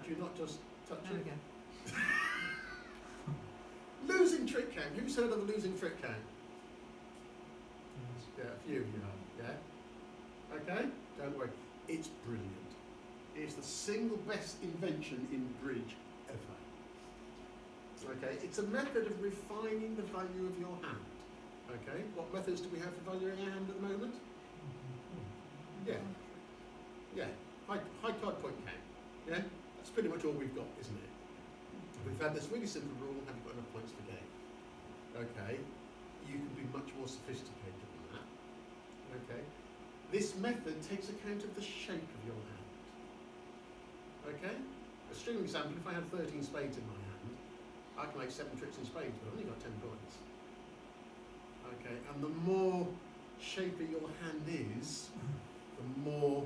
touch you, not just touch There we you. go. Losing trick count. Who's heard of a losing trick count? Yeah, a few of you have. Yeah. Okay. Don't worry. It's brilliant. It's the single best invention in bridge ever. Okay. It's a method of refining the value of your hand. Okay. What methods do we have for valuing our hand at the moment? Yeah. Yeah. High card point count. Yeah. That's pretty much all we've got, isn't it? We've had this really simple rule, have you got enough points for game? Okay, you can be much more sophisticated than that. Okay, this method takes account of the shape of your hand. Okay, a string example, if I had 13 spades in my hand, I can make 7 tricks in spades, but I've only got 10 points. Okay, and the more shapy your hand is, the more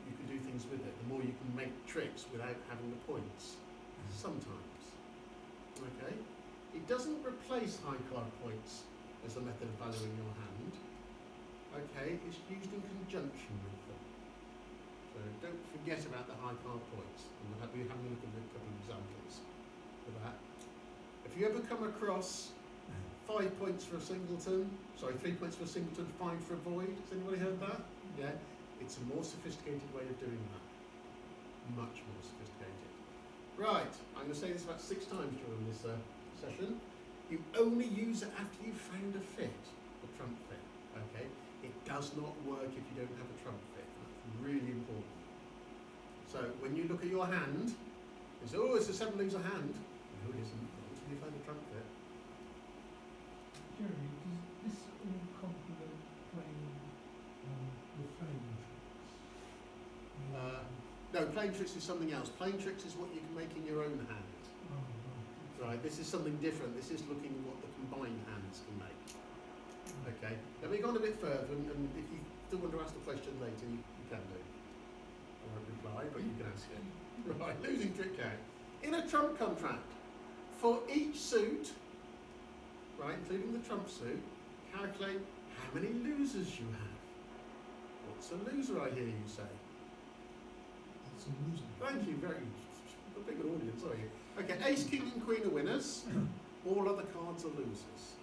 you can do things with it, the more you can make tricks without having the points. Sometimes. Okay? It doesn't replace high card points as a method of valuing your hand. Okay? It's used in conjunction with them. So don't forget about the high card points. And we'll have a look at a couple of examples for that. If you ever come across 5 points for a singleton, 3 points for a singleton, 5 for a void, has anybody heard that? Yeah? It's a more sophisticated way of doing that. Much more sophisticated. Right, I'm going to say this about 6 times during this session. You only use it after you've found a fit, a trump fit, okay? It does not work if you don't have a trump fit. That's really important. So when you look at your hand, you say, oh, it's a 7 loser hand. No, it isn't, not until you find a trump fit. Jeremy, does this all complement playing the flame tricks? No, playing tricks is something else. Playing tricks is what you can make in your own hand. Oh, Right, this is something different. This is looking at what the combined hands can make. Okay, let me go on a bit further, and if you still want to ask the question later, you can do. I won't reply, but you can ask it. Right, losing trick count. In a trump contract, for each suit, right, including the trump suit, calculate how many losers you have. What's a loser, I hear you say? It's a loser. Thank you, very a big audience, are you? Okay, ace, king and queen are winners. All other cards are losers.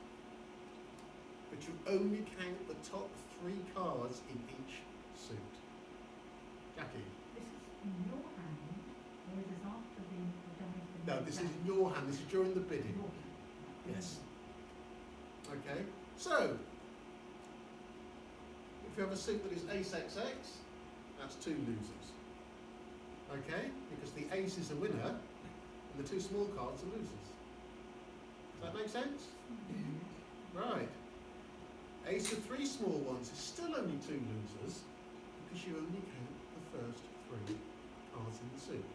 But you only count the top 3 cards in each suit. Jackie? This is in your hand, or is this after the dice? No, this is in your hand. This is during the bidding. Your hand. Yes. Okay, so if you have a suit that is ace XX, that's 2 losers. Okay, because the ace is a winner and the 2 small cards are losers. Does that make sense? Right. Ace of 3 small ones is still only 2 losers because you only count the first 3 cards in the suit.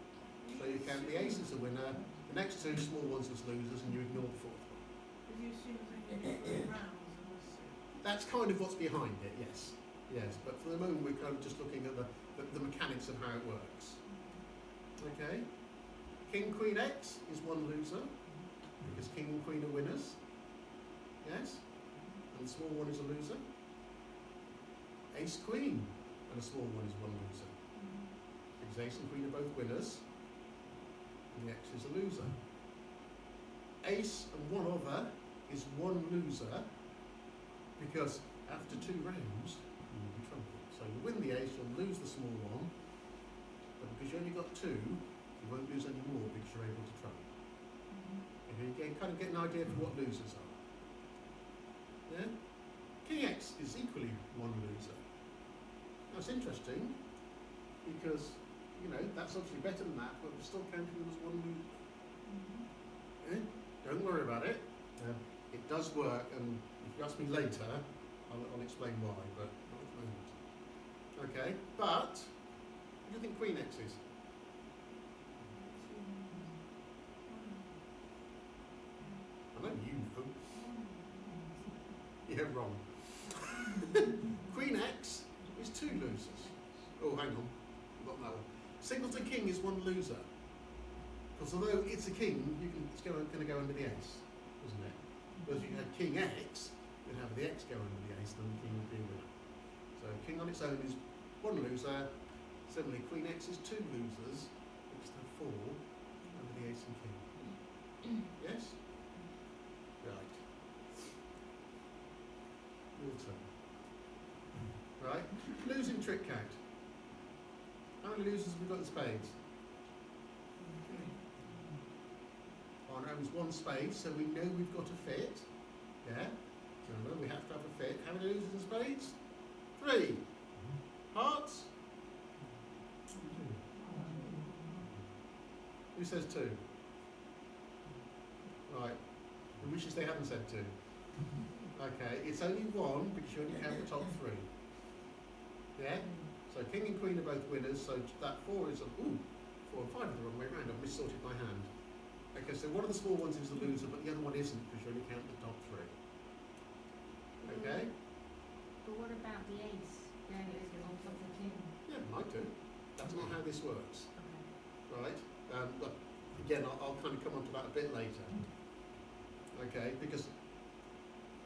So you count the ace as a winner, the next 2 small ones as losers, and you ignore the 4th one. Did you assume that you did rounds and also? That's kind of what's behind it, yes. Yes, but for the moment we're kind of just looking at the mechanics of how it works. Okay. King, Queen, X is 1 loser, because King and Queen are winners. Yes? And the small one is a loser. Ace, Queen, and a small one is 1 loser. Because Ace and Queen are both winners, and the X is a loser. Ace and 1 other is 1 loser, because after 2 rounds, you will be trumped. So you win the ace, you'll lose the small one, but because you only got 2, you won't lose any more because you're able to trump. Okay, you kind of get an idea for what losers are. Yeah? King X is equally 1 loser. That's interesting, because, you know, that's obviously better than that, but we're still counting them as 1 loser. Yeah? Don't worry about it. It does work, and if you ask me later, I'll explain why, but not at the moment. Okay, but what do you think Queen X is? I know you know. Yeah, wrong. Queen X is 2 losers. Oh, hang on, I've got that one. Singleton King is 1 loser. Because although it's a king, it's going to go under the ace, isn't it? Whereas if you had King X, you'd have the X go under the ace, then the king would be a winner. So King on its own is 1 loser. Similarly, Queen X is 2 losers. It's 4. turn. Right? Losing trick count. How many losers have we got in spades? Partner owns one spade, so we know we've got a fit. Yeah? Remember, we have to have a fit. How many losers in spades? 3. Hearts? Who says 2? Right. Who wishes they hadn't said 2? Okay, it's only 1 because you only count the top 3. Yeah? So king and queen are both winners, so that 4 is a... Ooh, 4 and 5 are the wrong way around. I've missorted my hand. Okay, so one of the small ones is the loser, but the other one isn't because you only count the top 3. Okay? But what about the ace? Yeah, it's on top of the king. Yeah, might do. That's not how this works. Okay. Right? But again, I'll kind of come on to that a bit later. Okay, because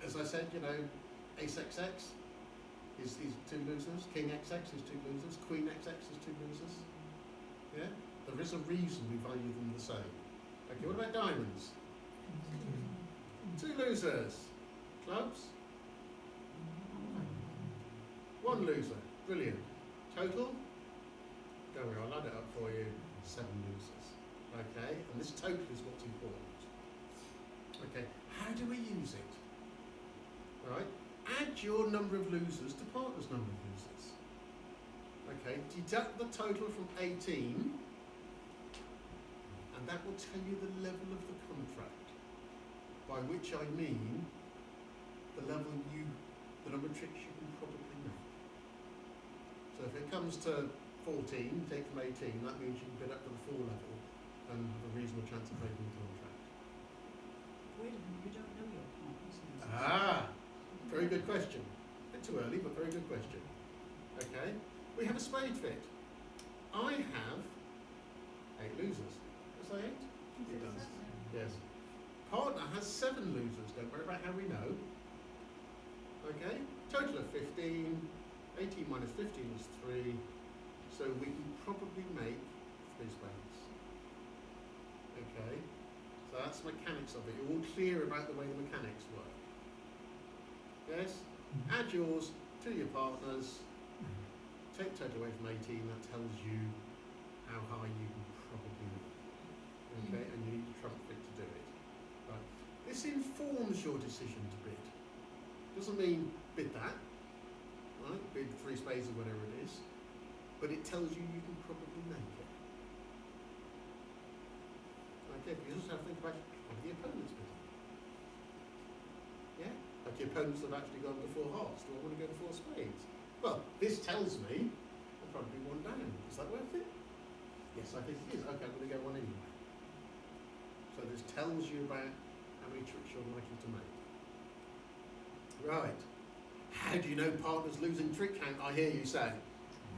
as I said, you know, ace XX is 2 losers, king XX is 2 losers, queen XX is 2 losers. Yeah? There is a reason we value them the same. Okay, what about diamonds? 2 losers. Clubs? 1 loser. Brilliant. Total? Don't worry, I'll add it up for you. 7 losers. Okay, and this total is what's important. Okay, how do we use it? Right, add your number of losers to partner's number of losers. Okay, deduct the total from 18, and that will tell you the level of the contract, by which I mean the level the number of tricks you can probably make. So if it comes to 14, take from 18, that means you can bid up to the 4 level and have a reasonable chance of breaking the contract. Wait a minute, you don't know your partner's losers. Ah, very good question. A bit too early, but very good question. Okay, we have a spade fit. I have 8 losers. Does that 8? It does. Yes. Partner has 7 losers. Don't worry about how we know. Okay, total of 15. 18 minus 15 is 3. So we can probably make 3 spades. Okay, so that's the mechanics of it. You're all clear about the way the mechanics work. Yes? Add yours to your partner's. Take total away from 18. That tells you how high you can probably make. Okay, and you need a trump fit to do it. Right. This informs your decision to bid. Doesn't mean bid that. Right? Bid 3 spades or whatever it is. But it tells you you can probably make it. Okay, but you also have to think about what the opponent's bidding. Yeah? Like the opponents have actually gone to 4 hearts. Do I want to go to 4 spades? Well, this tells me I'll probably be 1 down. Is that worth it? Yes, I think it is. Okay, I'm going to go 1 anyway. So this tells you about how many tricks you're likely to make. Right. How do you know partners losing trick count, I hear you say?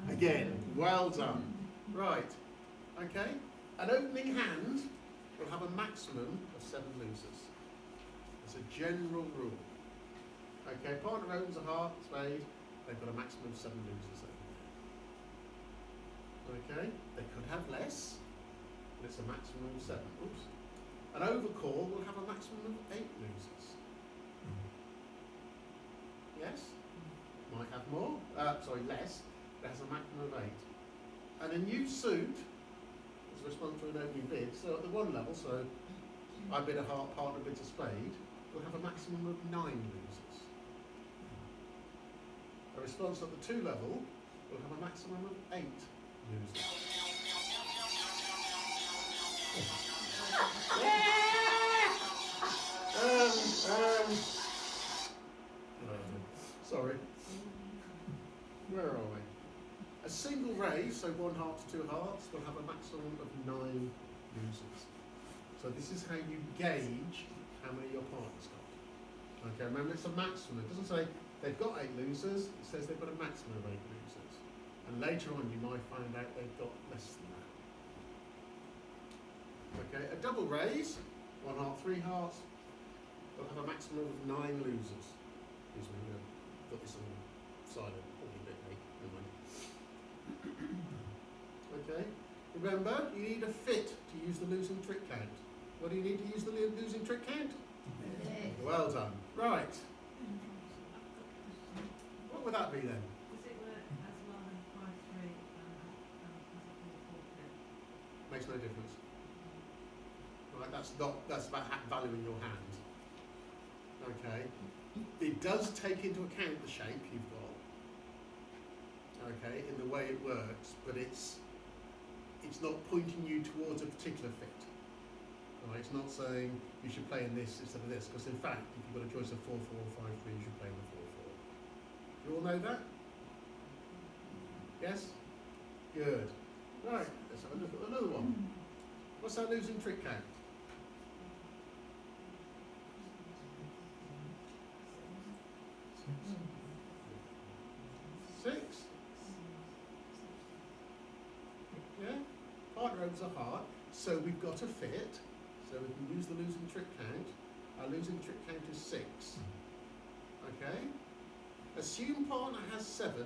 Again, well done. Right. Okay. An opening hand will have a maximum of 7 losers. It's a general rule. Okay, partner owns a heart, spade, they've got a maximum of 7 losers over there. Okay, they could have less, but it's a maximum of 7. Oops. An overcall will have a maximum of 8 losers. Yes? Might have more, less, but has a maximum of 8. And a new suit, as a response to an opening bid, so at the 1 level, so I bid a heart, partner bids a spade, will have a maximum of 9 losers. A response at the 2 level will have a maximum of 8 losers. Sorry. Where are we? A single raise, so 1 heart to 2 hearts, will have a maximum of 9 losers. So this is how you gauge how many your partner's got. Okay, remember it's a maximum. It doesn't say they've got 8 losers, it says they've got a maximum of 8 losers. And later on you might find out they've got less than that. Okay, a double raise, 1 heart, 3 hearts, will have a maximum of 9 losers. Excuse me, I've got this on the side of probably a bit late. Okay, remember you need a fit to use the losing trick count. What do you need to use the losing trick count? Well done. Right. What would that be then? Does it work as well as 5-3 as a 4-4 pip? Makes no difference. Right, that's about valuing your hand. Okay. It does take into account the shape you've got. Okay, in the way it works, but it's not pointing you towards a particular fit. Right, it's not saying you should play in this instead of this, because in fact, if you've got a choice of 4-4 or 5-3, you should play in the 4-4. You all know that? Yes? Good. Right, let's have a look at another one. What's our losing trick count? 6? Yeah? Partner overs are hard, so we've got a fit, so we can use the losing trick count. Our losing trick count is 6. Okay? Assume partner has 7.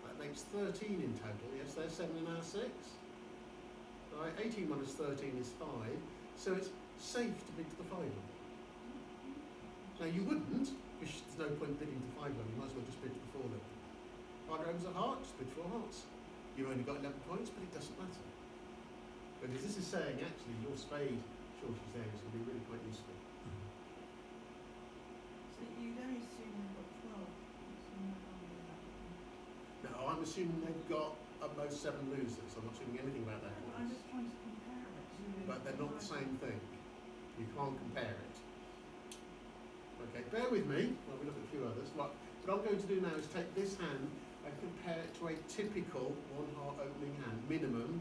That makes 13 in total. Yes, there's 7 in our 6. Right, 18 minus 13 is 5. So it's safe to bid to the 5 level. Now you wouldn't, because there's no point bidding to 5 level. You might as well just bid to the 4 level. Partner overs are hearts, bid 4 hearts. You've only got 11 points, but it doesn't matter. Because this is saying actually your spade shortage there is going to be really quite useful. So you'd only assume they've got 12. So you're not only that. No, I'm assuming they've got at most 7 losers. I'm not assuming anything about their No, I'm points. just trying to compare it to. But they're not the same thing. You can't compare it. Okay, bear with me while we look at a few others. What I'm going to do now is take this hand and compare it to a typical 1 heart opening hand, minimum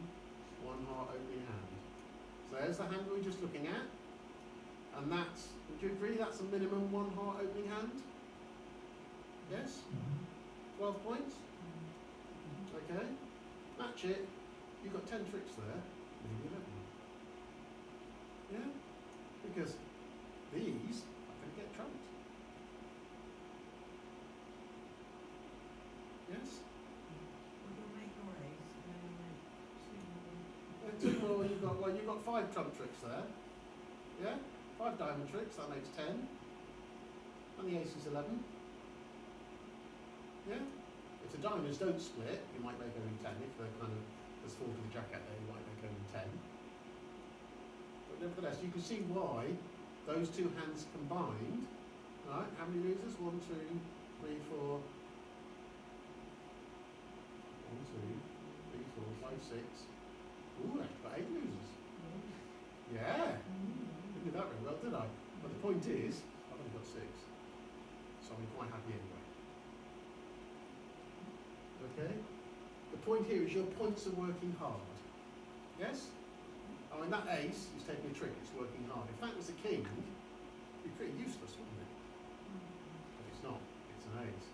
1 heart opening hand. So there's the hand we were just looking at. And that's, would you agree that's a minimum 1 heart opening hand? Yes? 12 points? Okay. Match it. You've got 10 tricks there. Maybe 11. Yeah? Because these are going to get trumped. Yes? Well, you'll make your ace, and then you'll make 2 more. 2 more, you've got 5 trump tricks there. Yeah? 5 diamond tricks, that makes 10. And the ace is 11. Yeah? If the diamonds don't split, you might make only 10. If they're kind of, there's 4 to the jack out there, you might make only 10. But nevertheless, you can see why those 2 hands combined, right? How many losers? 1, 2, 3, 4. 1, 2, 3, 4, 5, 6. Ooh, I've got 8 losers. Yeah. Didn't do that very well, did I? But the point is, I've only got 6. So I'm quite happy anyway. Okay? The point here is your points are working hard. Yes? I mean, that ace is taking a trick, it's working hard. If that was a king, it'd be pretty useless, wouldn't it? But it's not. It's an ace.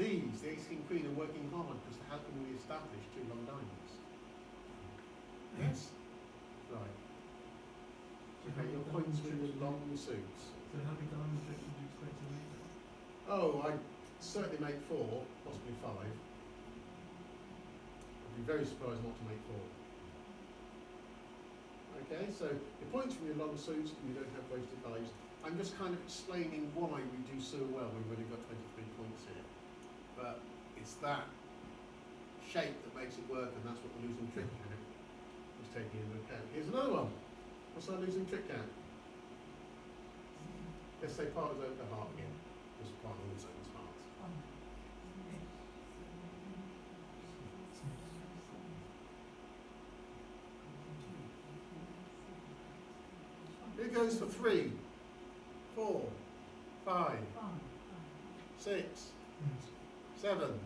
These, the ace, king, queen, are working hard because they're helping me establish 2 long diamonds. Yes? Right. Okay, your points with your long suits. So how many diamond tricks would you expect to make? Oh, I'd certainly make 4, possibly 5. I'd be very surprised not to make 4. Okay, so your points from your long suits and you don't have wasted values. I'm just kind of explaining why we do so well. We've only got 23 points here. But it's that shape that makes it work, and that's what the losing trick count is taking into account. Here's another one. What's our losing trick count? Let's say partners over the heart again. Because partner always opens hearts. Here goes for 3, 4, 5, 6, 7,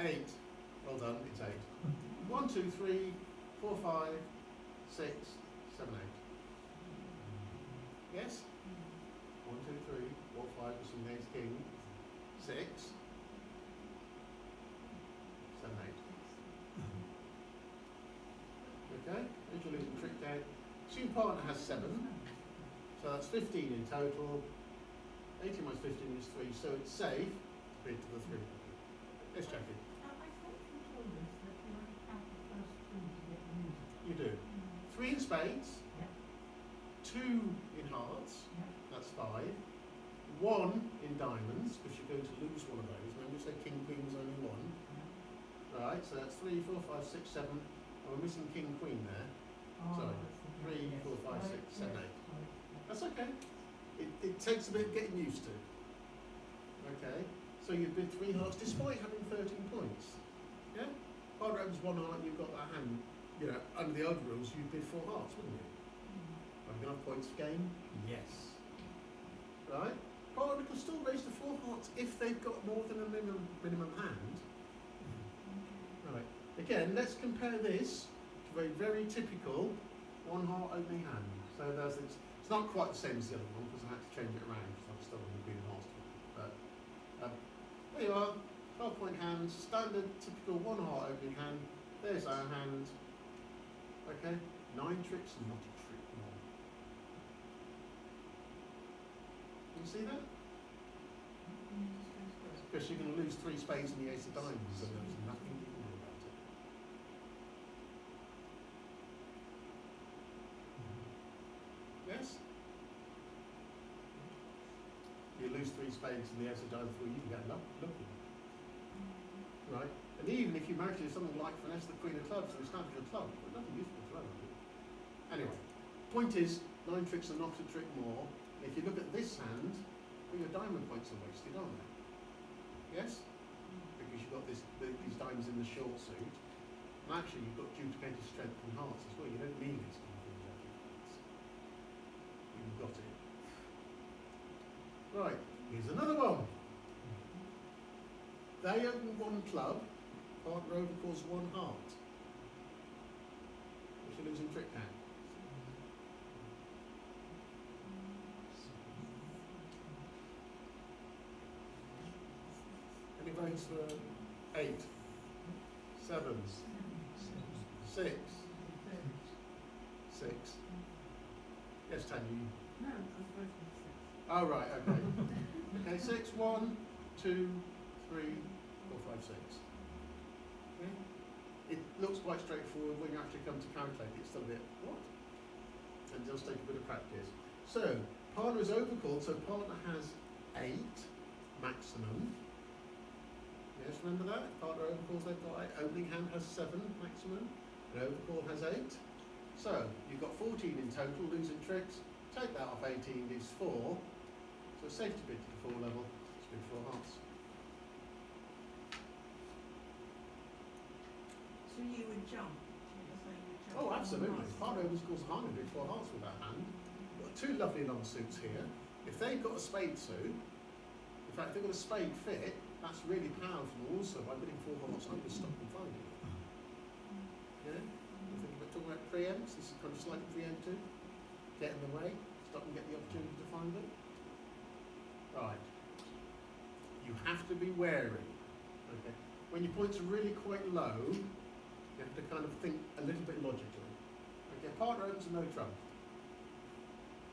8. Well done, it's 8. 1, 2, 3, 4, 5, 6, 7, 8. Yes? 1, 2, 3, 4, 5 was from the ace king. 6, 7, 8. Okay, there's your losing trick count. Assume partner has 7, so that's 15 in total. 18 minus 15 is 3, so it's safe to bid to the 3. Let's check it. I thought you told us that you only count the first 2 to get the loser. You do. 3 in spades, Yeah. 2 in hearts, Yeah. that's 5. 1 in diamonds, because you're going to lose one of those. Remember we said king, queen was only 1. Right, so that's 3, 4, 5, 6, 7. Oh, we're missing king, queen there. Sorry, 3, 4, 5, 6, 7, 8. That's okay. It takes a bit of getting used to. Okay, so you bid 3 hearts despite having 13 points. Yeah? Partner opens 1 heart, you've got that hand. You know, under the old rules, you'd bid 4 hearts, wouldn't you? Are you going to have points for game? Yes. Right? Partner can still raise to 4 hearts if they've got more than a minimum hand. Right. Again, let's compare this to a very typical 1 heart opening hand. So it's not quite the same as the other one because I had to change it around because I'm still on the green hearts. But there you are, 12-point hands, standard typical 1 heart opening hand. There's our hand. Okay, 9 tricks and not a trick more. You see that? Because you're going to lose 3 spades and the ace of diamonds, and there's nothing you can do about it. Yes? You lose 3 spades and the ace of diamonds, well, you can get lucky. Right? And even if you manage to do something like finesse the queen of clubs and establish a club, there's nothing useful to learn. Anyway, point is, 9 tricks are not a trick more. And if you look at this hand, well, your diamond points are wasted, aren't they? Yes? Because you've got these diamonds in the short suit. And actually you've got duplicated strength and hearts as well. You don't need these kind of things out of points. You've got it. Right, here's another one. They open 1 club, partner overcalls 1 heart. What's your losing trick hand? Any votes for 8, 7, 6, 6? Yes, Tanya. No, I was voting for 6. Oh, right, okay. Okay, 6, 1, 2, 3, 4, 5, 6. Okay. It looks quite straightforward when you actually come to calculate it. It's still a bit, what? And it does take a bit of practice. So, partner is overcalled, so partner has 8 maximum. Yes, remember that? If partner overcalls, they've got 8. Opening hand has 7 maximum, and overcall has 8. So, you've got 14 in total, losing tricks. Take that off 18 gives 4. So it's safe to bid to the 4 level. It's bid 4 hearts. So you would jump? You're saying you jump? Oh, absolutely. on Partner overcalls a bid 4 hearts with that hand. Got 2 lovely long suits here. If they've got a spade suit, in fact, if they've got a spade fit, that's really powerful also. By bidding 4 hearts, I'm going to stop them finding it. Yeah? You think about talking about preempts, this is kind of slightly preemptive. Get in the way, stop and get the opportunity to find it. Right. You have to be wary. Okay. When your points are really quite low, you have to kind of think a little bit logically. Okay, partner opens are no trouble.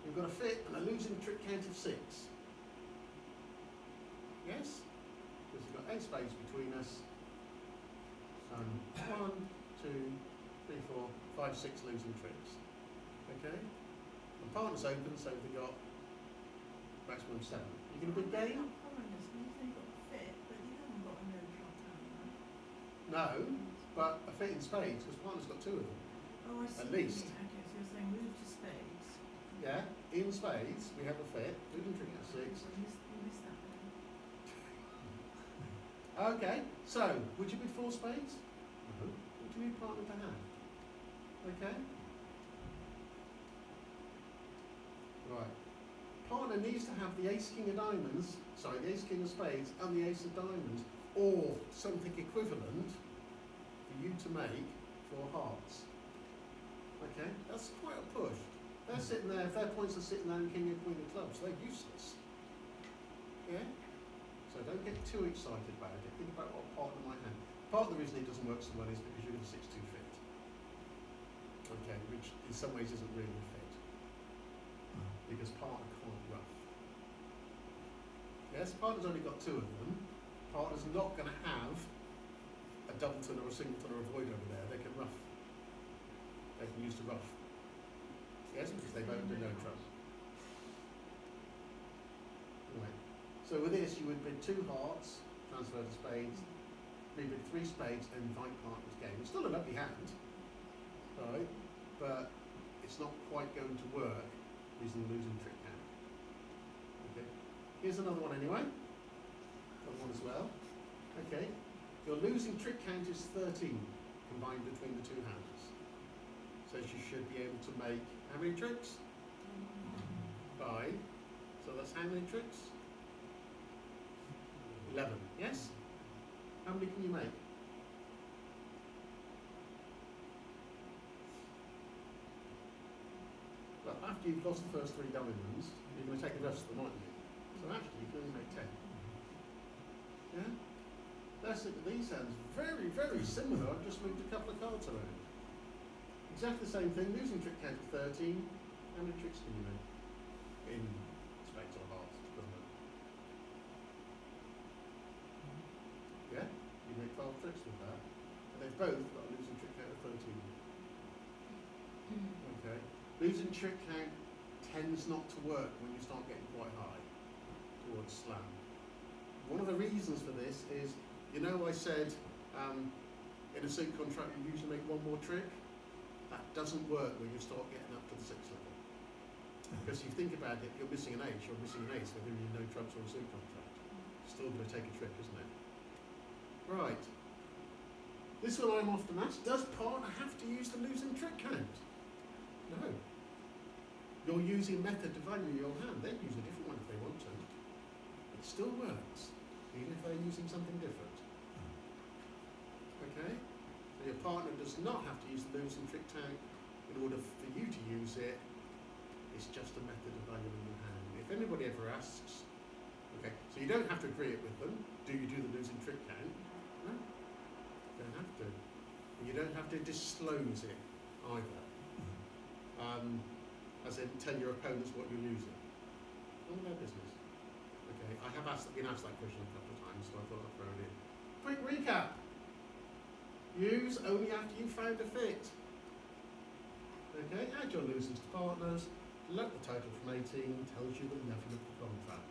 You've got a fit and a losing trick count of 6. Yes? Because you've got 8 spades between us. 1, 2, 3, 4, 5, 6 losing tricks. Okay? The partner's open, so they've got maximum 7. You going to bid game? You've got a fit, but you haven't got a no trump hand, right? No, but a fit in spades, because partner's got 2 of them. Oh, I see. At least. Okay, so you're saying move to spades. Yeah, in spades, we have a fit, losing trick at 6. So you missed that one. Okay, so, would you bid 4 spades? No. What do you need partner to have? Okay? Right. Partner needs to have the ace king of diamonds, sorry, the ace king of spades and the ace of diamonds, or something equivalent for you to make 4 hearts. Okay, that's quite a push. They're sitting there, if their points are sitting there in king and queen of clubs, they're useless. Yeah? So don't get too excited about it. Think about what partner might have. Part of the reason it doesn't work so well is because you're in a 6-2 fit. Okay, which in some ways isn't really a fit. Because partner can't ruff. Yes, partner's only got 2 of them. Partner's not going to have a doubleton or a singleton or a void over there. They can ruff. They can use the ruff. Yes, because they've opened a no trump. Right. So with this, you would bid 2 hearts, transfer to spades, rebid 3 spades, and invite partners game. It's still a lovely hand, right? But it's not quite going to work using the losing trick hand. Okay. Here's another one anyway. Another one as well. Okay. Your losing trick count is 13 combined between the 2 hands. So you should be able to make how many tricks? 5. So that's how many tricks? 11. Yes? How many can you make? Well, after you've lost the first 3 diamonds, you're going to take the rest of them, aren't you? So actually, you can only make 10. Yeah? That's it. These hands very, very similar. I've just moved a couple of cards around. Exactly the same thing. Losing trick count of 13. How many tricks can you make? In spades or hearts, doesn't it? Yeah? You make 12 tricks with that. And they've both got a losing trick count of 13. Okay. Losing trick count tends not to work when you start getting quite high towards slam. One of the reasons for this is, you know, I said in a suit contract you usually make 1 more trick. That doesn't work when you start getting up to the 6th level. Because you think about it, you're missing an ace, you're missing an ace, whether you know trumps or a suit contract. Still going to take a trick, isn't it? Right. This one I'm often asked, does partner have to use the losing trick count? No. You're using method to value your hand. They use a different one if they want to. It still works, even if they're using something different. Okay? So your partner does not have to use the losing trick count in order for you to use it. It's just a method of valuing your hand. If anybody ever asks, okay, so you don't have to agree it with them. Do you do the losing trick count? No. You don't have to. And you don't have to disclose it either. As in tell your opponents what you're using. None of their business. Okay, I have been asked that question a couple of times, so I thought I'd throw it in. Quick recap. Use only after you've found a fit. Okay, add your losers to partners. Look the total from 18, tells you the level of the contract.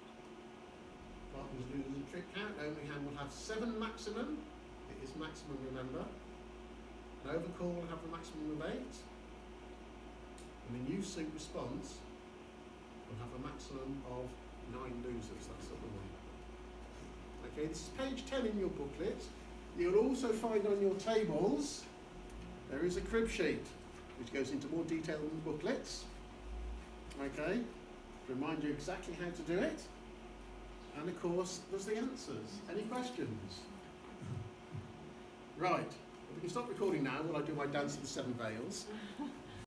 Partners losing trick count, only hand will have 7 maximum. It is maximum, remember. An overcall will have a maximum of 8. And the new suit response will have a maximum of 9 losers. That's the one. Okay, this is page 10 in your booklet. You'll also find on your tables, there is a crib sheet, which goes into more detail in the booklets. Okay, to remind you exactly how to do it. And of course, there's the answers. Any questions? Right, if we can stop recording now while I do my dance of the 7 veils.